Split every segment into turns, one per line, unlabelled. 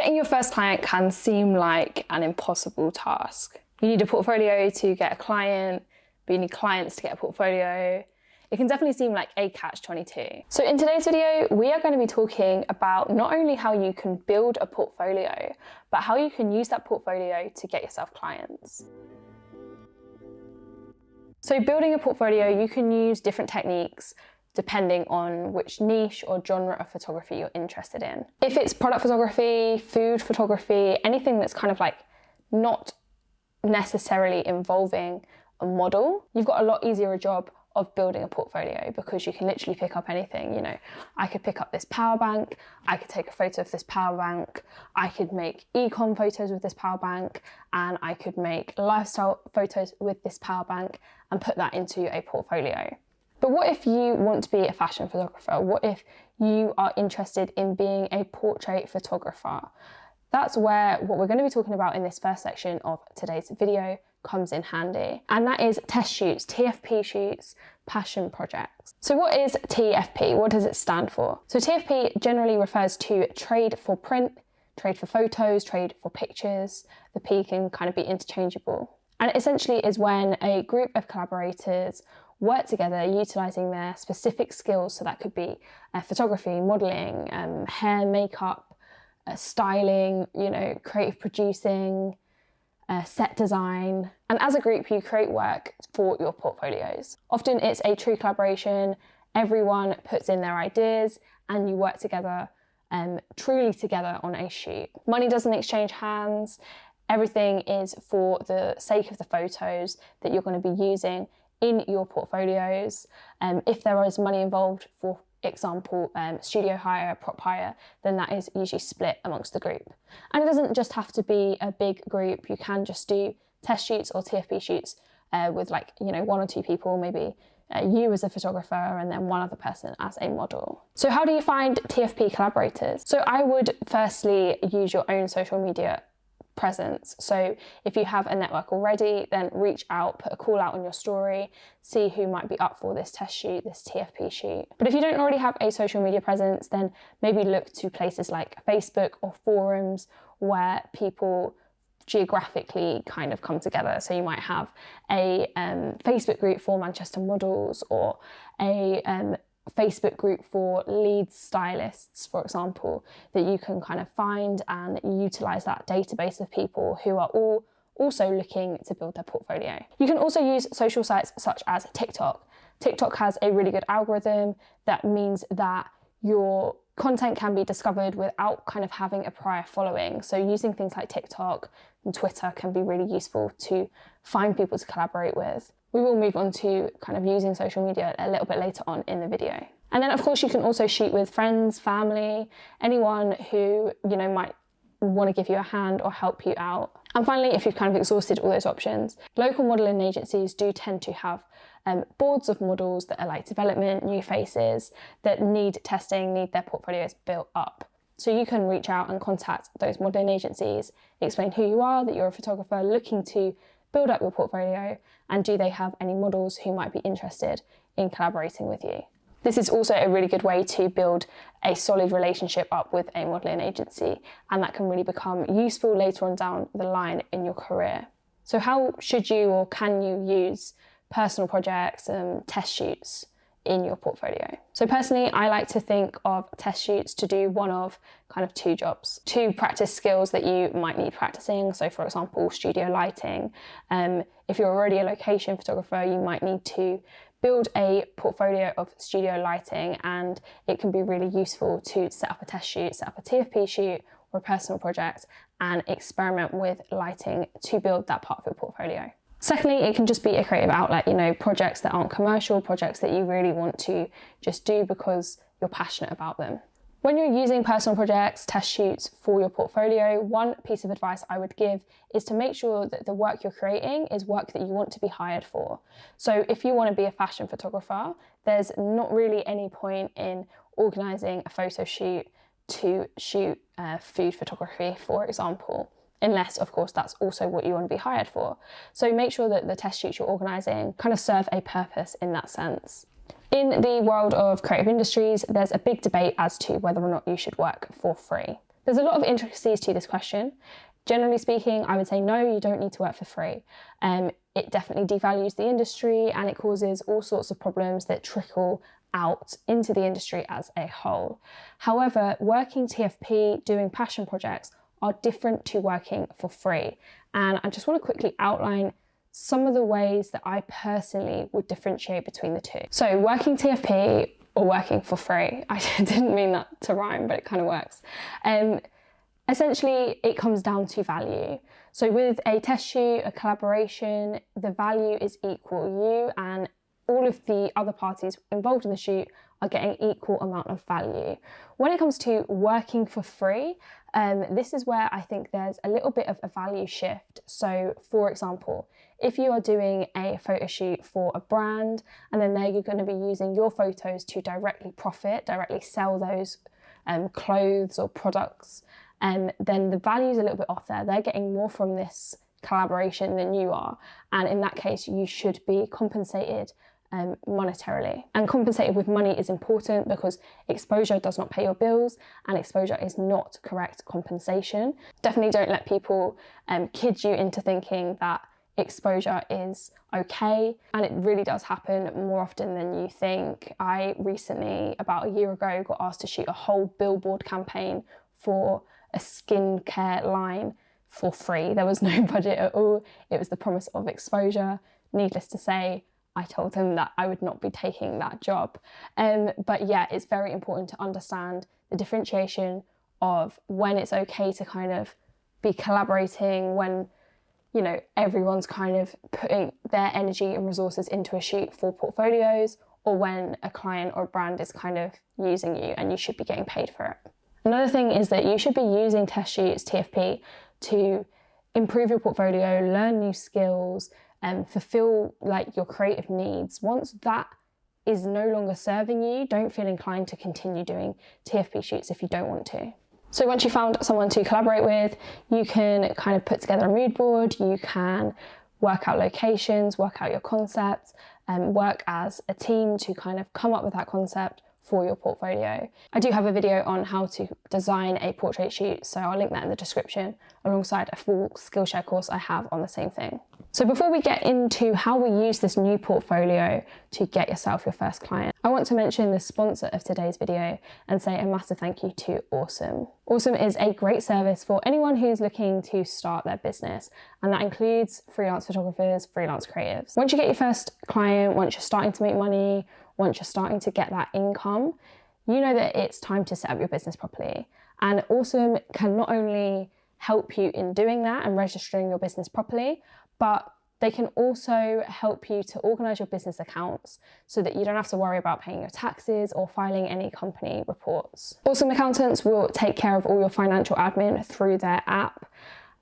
Getting your first client can seem like an impossible task. You need a portfolio to get a client, but you need clients to get a portfolio. It can definitely seem like a catch-22. So in today's video, we are going to be talking about not only how you can build a portfolio, but how you can use that portfolio to get yourself clients. So building a portfolio, you can use different techniques depending on which niche or genre of photography you're interested in. If it's product photography, food photography, anything that's kind of like not necessarily involving a model, you've got a lot easier a job of building a portfolio because you can literally pick up anything. You know, I could pick up this power bank, I could take a photo of this power bank, I could make econ photos with this power bank, and I could make lifestyle photos with this power bank and put that into a portfolio. But what if you want to be a fashion photographer? What if you are interested in being a portrait photographer? That's where what we're going to be talking about in this first section of today's video comes in handy. And that is test shoots, TFP shoots, passion projects. So what is TFP? What does it stand for? So TFP generally refers to trade for print, trade for photos, trade for pictures. The P can kind of be interchangeable. And it essentially is when a group of collaborators work together utilising their specific skills. So that could be photography, modelling, hair, makeup, styling, you know, creative producing, set design. And as a group, you create work for your portfolios. Often it's a true collaboration. Everyone puts in their ideas and you work together, truly together on a shoot. Money doesn't exchange hands. Everything is for the sake of the photos that you're going to be using in your portfolios. If there is money involved, for example, studio hire, prop hire, then that is usually split amongst the group. And it doesn't just have to be a big group. You can just do test shoots or TFP shoots with, like, you know, one or two people, maybe you as a photographer and then one other person as a model. So how do you find TFP collaborators? So I would firstly use your own social media presence. So if you have a network already, then reach out, put a call out on your story, see who might be up for this test shoot, this TFP shoot. But if you don't already have a social media presence, then maybe look to places like Facebook or forums where people geographically kind of come together. So you might have a Facebook group for Manchester models, or a Facebook group for lead stylists, for example, that you can kind of find and utilize that database of people who are all also looking to build their portfolio. You can also use social sites such as TikTok. TikTok has a really good algorithm that means that your content can be discovered without kind of having a prior following. So using things like TikTok and Twitter can be really useful to find people to collaborate with. We will move on to kind of using social media a little bit later on in the video. And then of course you can also shoot with friends, family, anyone who, you know, might want to give you a hand or help you out. And finally, if you've kind of exhausted all those options, local modelling agencies do tend to have boards of models that are like development, new faces, that need testing, need their portfolios built up. So you can reach out and contact those modelling agencies, explain who you are, that you're a photographer looking to build up your portfolio, and do they have any models who might be interested in collaborating with you. This is also a really good way to build a solid relationship up with a modelling agency, and that can really become useful later on down the line in your career. So how should you or can you use personal projects and test shoots in your portfolio? So personally, I like to think of test shoots to do one of kind of two jobs. To practice skills that you might need practicing. So for example, studio lighting. If you're already a location photographer, you might need to build a portfolio of studio lighting, and it can be really useful to set up a test shoot, set up a TFP shoot or a personal project and experiment with lighting to build that part of your portfolio. Secondly, it can just be a creative outlet, you know, projects that aren't commercial, projects that you really want to just do because you're passionate about them. When you're using personal projects, test shoots for your portfolio, one piece of advice I would give is to make sure that the work you're creating is work that you want to be hired for. So if you want to be a fashion photographer, there's not really any point in organising a photo shoot to shoot food photography, for example. Unless, of course, that's also what you want to be hired for. So make sure that the test shoots you're organising kind of serve a purpose in that sense. In the world of creative industries, there's a big debate as to whether or not you should work for free. There's a lot of intricacies to this question. Generally speaking, I would say no, you don't need to work for free. It definitely devalues the industry and it causes all sorts of problems that trickle out into the industry as a whole. However, working TFP, doing passion projects are different to working for free. And I just want to quickly outline some of the ways that I personally would differentiate between the two. So working TFP or working for free, I didn't mean that to rhyme, but it kind of works. Essentially, it comes down to value. So with a test shoot, a collaboration, the value is equal. You and all of the other parties involved in the shoot are getting equal amount of value. When it comes to working for free, this is where I think there's a little bit of a value shift. So for example, if you are doing a photo shoot for a brand and then you're going to be using your photos to directly profit, directly sell those clothes or products, then the value is a little bit off there. They're getting more from this collaboration than you are. And in that case, you should be compensated monetarily. And compensated with money is important because exposure does not pay your bills and exposure is not correct compensation. Definitely don't let people kid you into thinking that exposure is okay, and it really does happen more often than you think. I recently, about a year ago, got asked to shoot a whole billboard campaign for a skincare line for free. There was no budget at all. It was the promise of exposure. Needless to say, I told them that I would not be taking that job. But yeah, it's very important to understand the differentiation of when it's okay to kind of be collaborating, when, you know, everyone's kind of putting their energy and resources into a shoot for portfolios, or when a client or a brand is kind of using you and you should be getting paid for it. Another thing is that you should be using test shoots, TFP, to improve your portfolio, learn new skills, and fulfill like your creative needs. Once that is no longer serving you, don't feel inclined to continue doing TFP shoots if you don't want to. So once you found someone to collaborate with, you can kind of put together a mood board, you can work out locations, work out your concepts, and work as a team to kind of come up with that concept for your portfolio. I do have a video on how to design a portrait shoot, so I'll link that in the description alongside a full Skillshare course I have on the same thing. So before we get into how we use this new portfolio to get yourself your first client, I want to mention the sponsor of today's video and say a massive thank you to Awesome. Awesome is a great service for anyone who's looking to start their business, and that includes freelance photographers, freelance creatives. Once you get your first client, once you're starting to make money, once you're starting to get that income, you know that it's time to set up your business properly. And Awesome can not only help you in doing that and registering your business properly, but they can also help you to organize your business accounts so that you don't have to worry about paying your taxes or filing any company reports. Awesome accountants will take care of all your financial admin through their app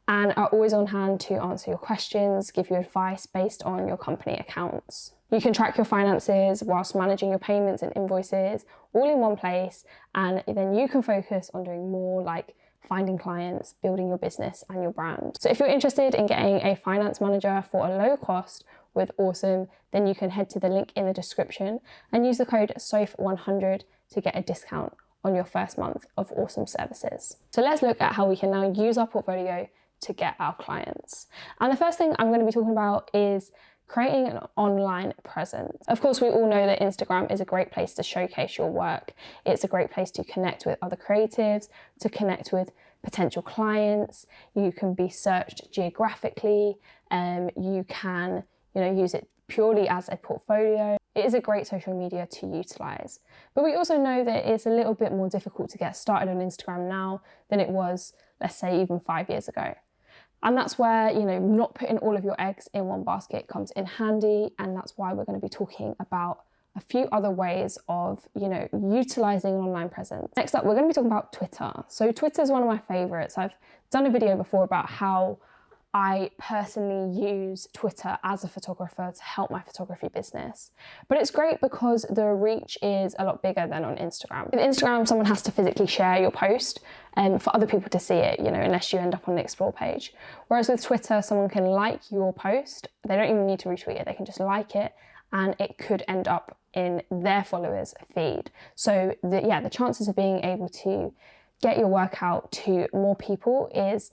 and are always on hand to answer your questions, give you advice based on your company accounts. You can track your finances whilst managing your payments and invoices all in one place, and then you can focus on doing more like finding clients, building your business and your brand. So if you're interested in getting a finance manager for a low cost with Awesome, then you can head to the link in the description and use the code SOIF100 to get a discount on your first month of Awesome services. So let's look at how we can now use our portfolio to get our clients. And the first thing I'm going to be talking about is creating an online presence. Of course, we all know that Instagram is a great place to showcase your work. It's a great place to connect with other creatives, to connect with potential clients. You can be searched geographically, you can, use it purely as a portfolio. It is a great social media to utilize. But we also know that it's a little bit more difficult to get started on Instagram now than it was, let's say, even 5 years ago. And that's where, not putting all of your eggs in one basket comes in handy. And that's why we're going to be talking about a few other ways of, utilizing an online presence. Next up, we're going to be talking about Twitter. So Twitter is one of my favorites. I've done a video before about how I personally use Twitter as a photographer to help my photography business. But it's great because the reach is a lot bigger than on Instagram. With Instagram, someone has to physically share your post for other people to see it, unless you end up on the explore page. Whereas with Twitter, someone can like your post. They don't even need to retweet it. They can just like it and it could end up in their followers' feed. So the chances of being able to get your work out to more people is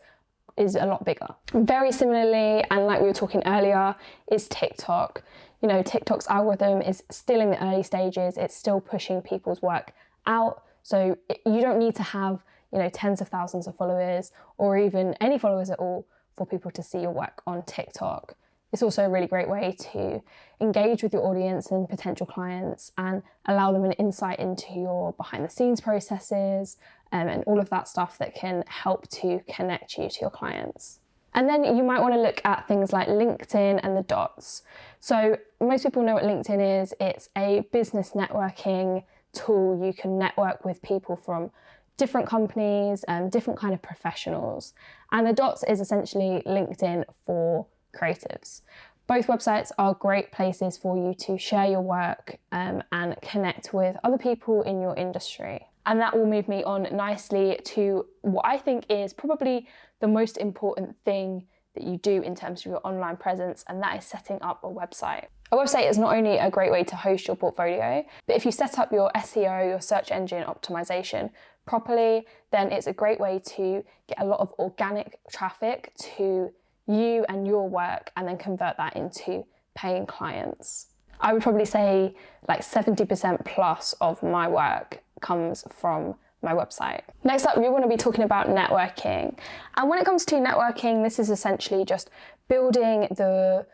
a lot bigger. Very similarly, and like we were talking earlier, is TikTok. You know, TikTok's algorithm is still in the early stages. It's still pushing people's work out. So you don't need to have, you know, tens of thousands of followers or even any followers at all for people to see your work on TikTok. It's also a really great way to engage with your audience and potential clients and allow them an insight into your behind the scenes processes and all of that stuff that can help to connect you to your clients. And then you might want to look at things like LinkedIn and the dots. So most people know what LinkedIn is. It's a business networking tool. You can network with people from different companies and different kind of professionals. And the dots is essentially LinkedIn for creatives. Both websites are great places for you to share your work and connect with other people in your industry. And that will move me on nicely to what I think is probably the most important thing that you do in terms of your online presence, and that is setting up a website. A website is not only a great way to host your portfolio, but if you set up your SEO, your search engine optimization properly, then it's a great way to get a lot of organic traffic to you and your work and then convert that into paying clients. I would probably say like 70% plus of my work comes from my website. Next up, you're going to be talking about networking. And when it comes to networking, this is essentially just building the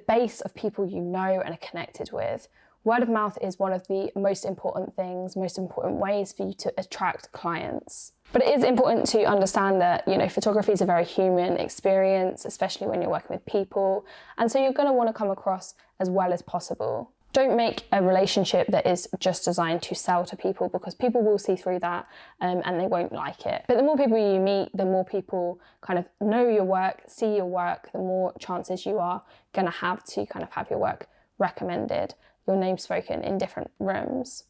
base of people you know and are connected with. Word of mouth is one of the most important things, most important ways for you to attract clients. But it is important to understand that, you know, photography is a very human experience, especially when you're working with people. And so you're going to want to come across as well as possible. Don't make a relationship that is just designed to sell to people, because people will see through that and they won't like it. But the more people you meet, the more people kind of know your work, see your work, the more chances you are going to have your work recommended, your name spoken in different rooms.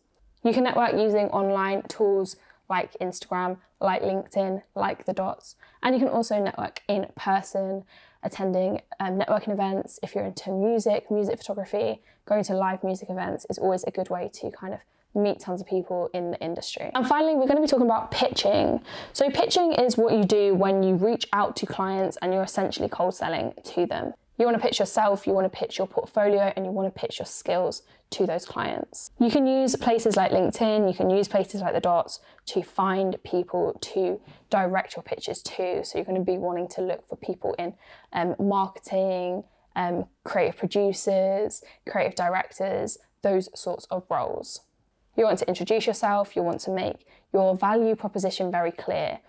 You can network using online tools like Instagram, like LinkedIn, like the dots. And you can also network in person, attending networking events. If you're into music photography, going to live music events is always a good way to kind of meet tons of people in the industry. And finally, we're going to be talking about pitching. So pitching is what you do when you reach out to clients and you're essentially cold selling to them. You want to pitch yourself, you want to pitch your portfolio, and you want to pitch your skills to those clients. You can use places like LinkedIn, you can use places like the dots to find people to direct your pitches to. So you're going to be wanting to look for people in marketing, creative producers, creative directors, those sorts of roles. You want to introduce yourself, you want to make your value proposition very clear.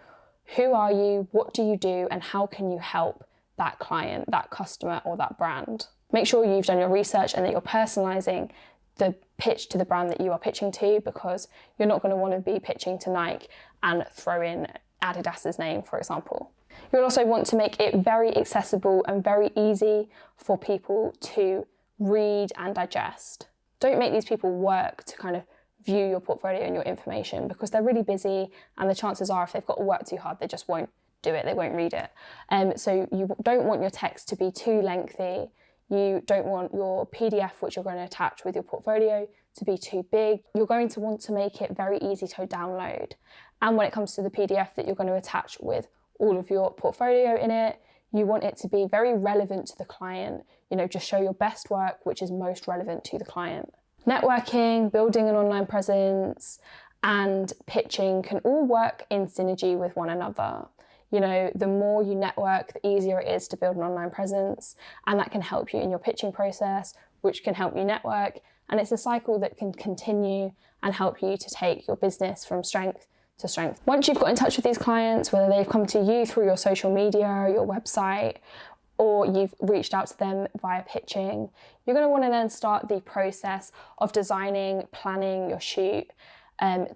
Who are you, what do you do, and how can you help that client, that customer, or that brand? Make sure you've done your research and that you're personalizing the pitch to the brand that you are pitching to, because you're not going to want to be pitching to Nike and throw in Adidas's name, for example. You'll also want to make it very accessible and very easy for people to read and digest. Don't make these people work to kind of view your portfolio and your information, because they're really busy, and the chances are if they've got to work too hard, they just won't do it, they won't read it. So you don't want your text to be too lengthy. You don't want your PDF, which you're going to attach with your portfolio, to be too big. You're going to want to make it very easy to download. And when it comes to the PDF that you're going to attach with all of your portfolio in it, you want it to be very relevant to the client. You know, just show your best work, which is most relevant to the client. Networking, building an online presence, and pitching can all work in synergy with one another. You know, the more you network, the easier it is to build an online presence, and that can help you in your pitching process, which can help you network. And it's a cycle that can continue and help you to take your business from strength to strength. Once you've got in touch with these clients, whether they've come to you through your social media, your website, or you've reached out to them via pitching, you're going to want to then start the process of designing, planning your shoot,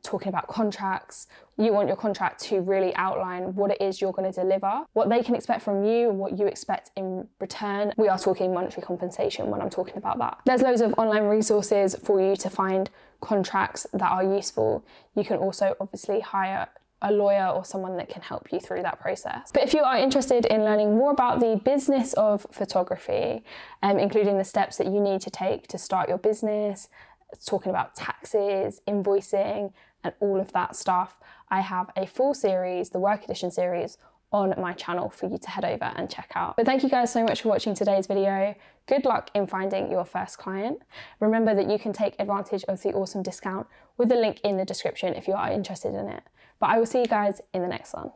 talking about contracts. You want your contract to really outline what it is you're going to deliver, what they can expect from you, and what you expect in return. We are talking monetary compensation when I'm talking about that. There's loads of online resources for you to find contracts that are useful. You can also obviously hire a lawyer or someone that can help you through that process. But if you are interested in learning more about the business of photography, including the steps that you need to take to start your business, talking about taxes, invoicing, and all of that stuff, I have a full series, the work edition series, on my channel for you to head over and check out. But thank you guys so much for watching today's video. Good luck in finding your first client. Remember that you can take advantage of the awesome discount with the link in the description if you are interested in it. But I will see you guys in the next one.